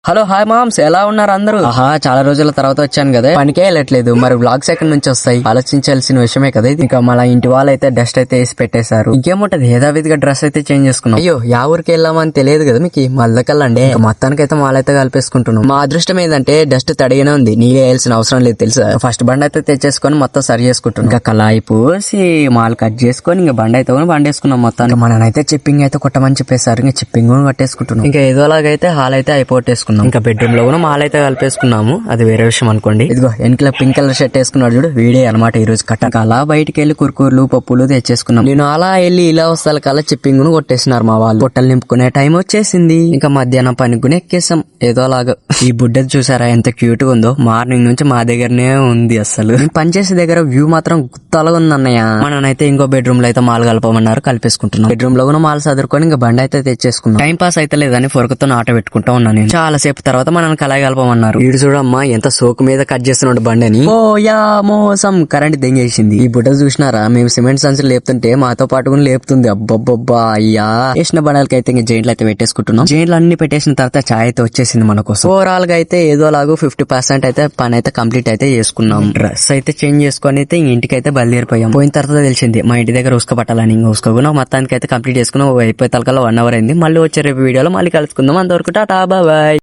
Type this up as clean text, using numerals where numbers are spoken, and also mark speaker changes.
Speaker 1: Hello hi moms, ఎలా ఉన్నారు అందరూ? ఆహా, చాలా రోజుల తర్వాత వచ్చాను కదా, పనికే వెళ్ళట్లేదు, మరి వ్లాగ్స్ ఎక్కడి నుంచి వస్తాయి? ఆలోచించాల్సిన విషయమే కదా ఇది. ఇంకా మన ఇంటి వాళ్ళు అయితే డస్ట్ అయితే వేసి పెట్టేశారు. ఇంకేముంటది, యథావిధిగా డ్రెస్ అయితే చేంజ్ చేసుకున్నాం. అయ్యో, యా ఊరికి వెళ్ళామని తెలియదు కదా మీకు, మల్లకల్లండి. ఇంకా మొత్తానికి అయితే మాలైతే కలిపేసుకుంటున్నాం. మా అదృష్టం ఏంటంటే డస్ట్ తడిగానే ఉంది, నీళ్ళు వేయాల్సిన అవసరం లేదు తెలుసా. ఫస్ట్ బండి అయితే తెచ్చేసుకొని మొత్తం సరి చేసుకుంటున్నాం. ఇంకా కళాయి పోసి మాల్ కట్ చేసుకొని ఇంకా బండి అయితే బండి వేసుకున్నాం. మొత్తానికి మననైతే చిప్పింగ్ అయితే కొట్టమని చెప్పేశారు. ఇంకా చిప్పింగ్ కట్టేసుకుంటున్నాం. ఇంకా ఏదోలాగైతే హాల్ అయితే అయిపోగొట్టేసుకున్నాం. ఇంకా బెడ్రూమ్ లో కూడా మాల్ అయితే కలిపేసుకున్నాము, అది వేరే విషయం అనుకోండి. ఇదిగో వెనకల పింక్ కలర్ షర్ట్ వేసుకున్నాడు చూడు, వీడే అనమాట ఈ రోజు కట్ట. అలా బయటికి వెళ్లి కుర్కూర్లు పప్పులు తెచ్చేసుకున్నాం. నేను అలా వెళ్ళి ఇలా వస్తాల కల్లా చిప్పింగ్ ను కొట్టేసినారు మా వాళ్ళు. పొట్టలు నింపుకునే టైం వచ్చేసింది. ఇంకా మధ్యాహ్నం పనికి ఎక్కేసాం ఏదోలాగా. ఈ బుడ్డది చూసారా ఎంత క్యూట్ గా ఉందో, మార్నింగ్ నుంచి మా దగ్గరనే ఉంది. అసలు నేను పనిచేసే దగ్గర వ్యూ మాత్రం గుత్తలుగా ఉంది అన్నయ్య. మననైతే ఇంకో బెడ్రూమ్ లో అయితే మాల్ కలపమన్నారు, కలిపేసుకుంటున్నాం. బెడ్రూమ్ లో కూడా మాల్ చదువుకొని ఇంకా బండి అయితే తెచ్చేసుకున్నాం. టైం పాస్ అయితే లేదని ఫొరకతో ఆట పెట్టుకుంటా ఉన్నా నేను. చాలా సేపు తర్వాత మనల్ని కలాయి కలపమన్నారు. వీడు చూడమ్మా ఎంత సోకు మీద కట్ చేస్తున్నాడు బండిని. ఓ యా మోసం, కరెంట్ దెంగేసింది. ఈ బుడ్డ చూసినారా, మేము సిమెంట్ సంచులు లేపుతుంటే మాతో పాటు కూడా లేపుతుంది. అబ్బబ్బబ్బా అయ్యా. వేసిన బండాలకి అయితే ఇంకా జైంట్లు అయితే పెట్టేసుకుంటున్నాం. జైంట్లు అన్ని పెట్టేసిన తర్వాత చాయ్ అయితే వచ్చేసింది మన కోసం. ఓవరాల్ గా అయితే ఏదోలాగూ 50% అయితే పని అయితే కంప్లీట్ అయితే చేసుకున్నాం. డ్రెస్ అయితే చేంజ్ చేసుకుని అయితే ఇంటికి అయితే బయలుదేరిపోయాం. పోయిన తర్వాత తెలిసింది మా ఇంటి దగ్గర ఉసుక పట్టాలని. ఇంకా ఉసుక మొత్తానికి అయితే కంప్లీట్ చేసుకున్నాం. అయిపోయే తలకల్లా 1 అవర్ అయింది. మళ్ళీ వచ్చే రేపు వీడియోలో మళ్ళీ కలుసుకుందాం. అంతవరకు టాటా బాయ్.